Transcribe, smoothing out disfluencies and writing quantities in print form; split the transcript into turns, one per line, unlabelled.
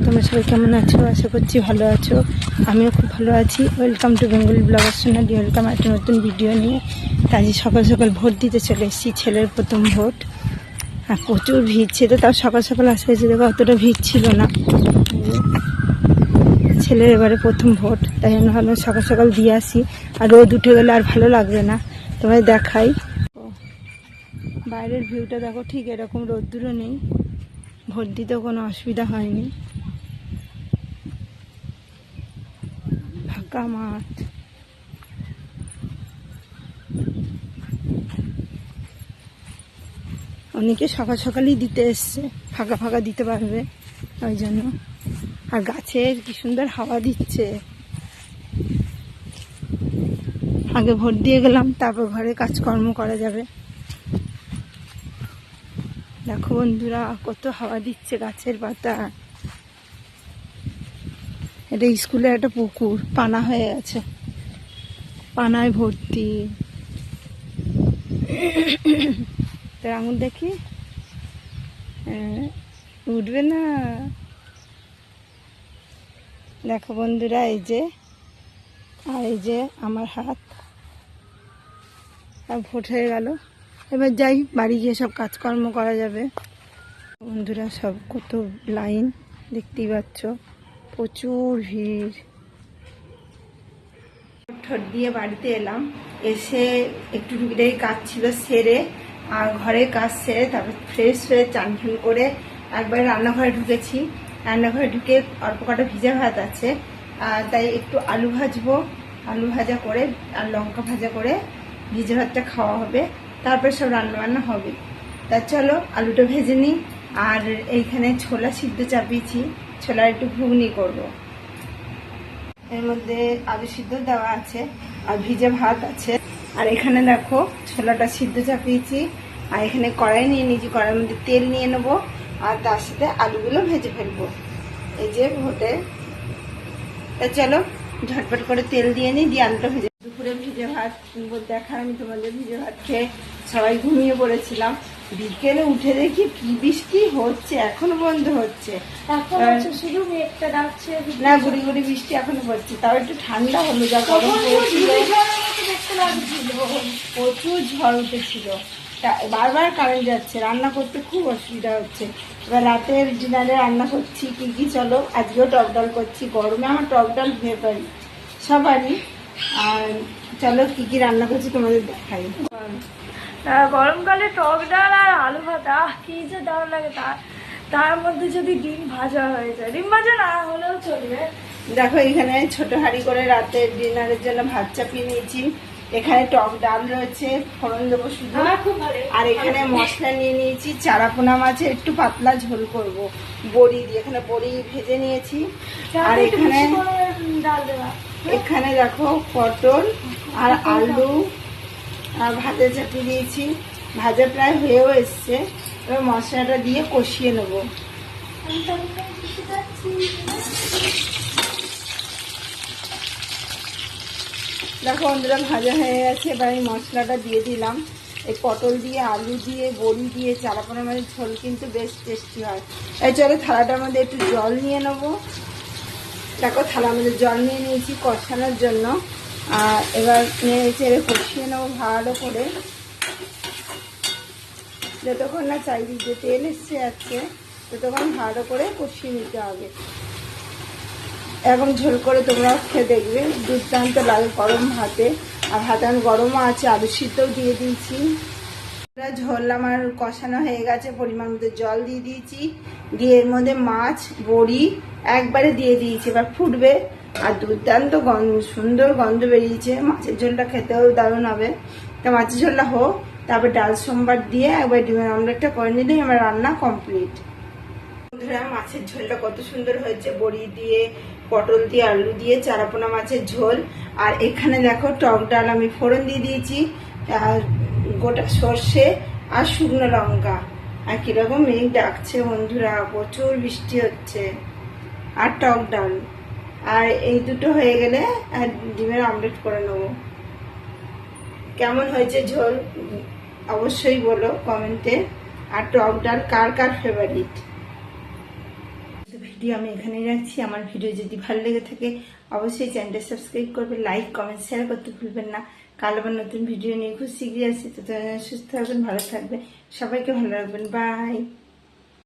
তোমরা সবাই কেমন আছো? আশা করছি ভালো আছো। আমিও খুব ভালো আছি। Welcome to Bengali blogger Sonali. Welcome একটা নতুন ভিডিও নিয়ে। আজ সকাল সকাল ভোট দিতে চলে এসেছি, ছেলের প্রথম ভোট। আর প্রচুর ভিড় ছিল, তাও সকাল সকাল আসতে হয়েছে, দেখো অতটা ভিড় ছিল না। ছেলের এবারে প্রথম ভোট, তাই জন্য ভাবলাম সকাল সকাল দিয়ে আসি। আর রোদ উঠে গেলে আর ভালো লাগবে না, তোমায় দেখাই। বাইরের ভিউটা দেখো, ঠিক এরকম রোদ্দুরও নেই, ভোট দিতেও কোনো অসুবিধা হয়নি। ফাঁকা মাঠ, অনেকে সকাল সকালই দিতে এসছে, ফাঁকা ফাঁকা দিতে পারবে ওই জন্য। আর গাছের কি সুন্দর হাওয়া দিচ্ছে। আগে ভোট দিয়ে গেলাম, তারপর ঘরে কাজকর্ম করা যাবে। দেখো বন্ধুরা, কত হাওয়া দিচ্ছে গাছের পাতা। এটা স্কুলে একটা পুকুর, পানা হয়ে গেছে, পানায় ভর্তি। তোর আঙুল দেখি, উঠবে না। দেখো বন্ধুরা, এই যে, আর এই যে আমার হাত। আর ভোট হয়ে গেল, এবার যাই বাড়ি গিয়ে সব কাজকর্ম করা যাবে। বন্ধুরা, সব কত লাইন দেখতেই পাচ্ছ, প্রচুর ভিড়। ঠোঁট দিয়ে বাড়িতে এলাম, এসে একটু টুকিটাকি কাজ ছিল সেরে, আর ঘরের কাজ সেরে তারপর ফ্রেশ হয়ে চান টান করে একবারে রান্নাঘরে ঢুকেছি। রান্নাঘরে ঢুকে অল্প কটা ভিজা ভাত আছে, তাই একটু আলু ভাজবো। আলু ভাজা করে আর লঙ্কা ভাজা করে ভিজে ভাতটা খাওয়া হবে, তারপর সব রান্নাবান্না হবে। তা চলো আলুটা ভেজে নিই। আর এইখানে ছোলা সিদ্ধ চাপিয়েছি, ছোলার একটু ঘুগনি করব। এর মধ্যে আলু সিদ্ধ দেওয়া আছে আর ভিজে ভাত আছে। আর এখানে দেখো ছোলাটা সিদ্ধ চাপিয়েছি, আর এখানে কড়াই নিয়ে নিয়েছি, কড়াইয়ের মধ্যে তেল নিয়ে নেবো, আর তার সাথে আলুগুলো ভেজে ফেলবো। এই যে ভোটে, তা চলো ঝটপট করে তেল দিয়ে নিই, দিয়ে আলুটা ভেজে। দুপুরে ভিজে ভাত দেখা, আমি তোমাদের ভিজে ভাত খেয়ে সবাই ঘুমিয়ে পড়েছিলাম। বিকেলে উঠে দেখি কি বৃষ্টি হচ্ছে, এখনো বন্ধ হচ্ছে না, গুড়ি গুড়ি বৃষ্টি এখনো পড়ছে। তাও একটু ঠান্ডা হলো, যা গরম পড়েছিল, প্রচুর ঝড় উঠেছিল। বারবার কারেন্ট যাচ্ছে, রান্না করতে খুব অসুবিধা হচ্ছে। এবার রাতের ডিনারে রান্না করছি কি কি, চলো আজকেও টক ডাল করছি। গরমে আমার টক ডাল ফেভারিট সবারই। আর চলো কি কি রান্না করছি তোমাদের দেখাই।
গরমকালে টক ডাল আর আলু ভাতা কি যে দারুণ লাগে। তার মধ্যে যদি ডিম ভাজা হয়ে যায়, ডিম ভাজা না হলেও চলবে।
দেখো এখানে ছোট হাঁড়ি করে রাতের ডিনারের জন্য ভাত চাপিয়ে নিয়েছি। এখানে টক ডাল রয়েছে, ফোড়ন দেবো শুধু। আর এখানে মশলা নিয়ে নিয়েছি, চারাপোনা মাছের একটু পাতলা ঝোল করব বড়ি দিয়ে। এখানে বড়ি ভেজে নিয়েছি। আর এখানে দেখো পটল আর আলু আর ভাজা চাপিয়ে দিয়েছি। ভাজা প্রায় হয়েও এসছে, এবার মশলাটা দিয়ে কষিয়ে নেব। দেখো বন্ধুরা, ভাজা হয়ে গেছে, এবার এই মশলাটা দিয়ে দিলাম। এই পটল দিয়ে, আলু দিয়ে, বড়ি দিয়ে চারাপোনা মাছের ঝোল কিন্তু বেশ টেস্টি হয়। এই চলো থালাটার মধ্যে একটু জল নিয়ে নেবো। দেখো থালার মধ্যে জল নিয়ে নিয়েছি কষানোর জন্য। আর এবার নেড়ে কষিয়ে নেবো ভালো করে, যতক্ষণ না চারিদিকে তেল এসছে যাচ্ছে ততক্ষণ ভালো করে কষিয়ে নিতে হবে। এরকম ঝোল করে তোমরাও খেয়ে দেখবে, দুর্দান্ত লাগে গরম ভাতে। আর ভাত আমার গরমও আছে, আলু সিদ্ধও দিয়ে দিয়েছি। ঝোল আমার কষানো হয়ে গেছে, পরিমাণ মতো জল দিয়ে দিয়েছি, দিয়ে এর মধ্যে মাছ বড়ি একবারে দিয়ে দিয়েছি। এবার ফুটবে, আর দুর্দান্ত সুন্দর গন্ধ বেরিয়েছে। মাছের ঝোলটা খেতেও দারুণ হবে। তা মাছের ঝোলটা হোক, তারপর ডাল সোমবার দিয়ে একবার ডিমের অমলেটটা করে নিলেই আমার রান্না কমপ্লিট। বন্ধুরা, মাছের ঝোলটা কত সুন্দর হয়েছে, বড়ি দিয়ে, পটল দিয়ে, আলু দিয়ে, চারাপোনা মাছের ঝোল। আর এখানে দেখো টক ডাল আমি ফোড়ন দিয়ে দিয়েছি, আর গোটা সর্ষে আর শুকনো লঙ্কা। আর কিরকম মেঘ ডাকছে বন্ধুরা, প্রচুর বৃষ্টি হচ্ছে। আর টক ডাল, আর এই দুটো হয়ে গেলে আর ডিমের অমলেট করে নেবো। কেমন হয়েছে ঝোল অবশ্যই বলো কমেন্টে। আর টক ডাল কার কার ফেভারিট। ভিডিও আমি এখানেই রাখছি। আমার ভিডিও যদি ভালো লেগে থাকে অবশ্যই চ্যানেলটা সাবস্ক্রাইব করবে, লাইক কমেন্ট শেয়ার করতে ভুলবেন না। কাল আবার নতুন ভিডিও নিয়ে খুব শীঘ্রই আসছি। তো সুস্থ থাকবেন, ভালো থাকবেন, সবাইকে ভালো রাখবেন। বাই।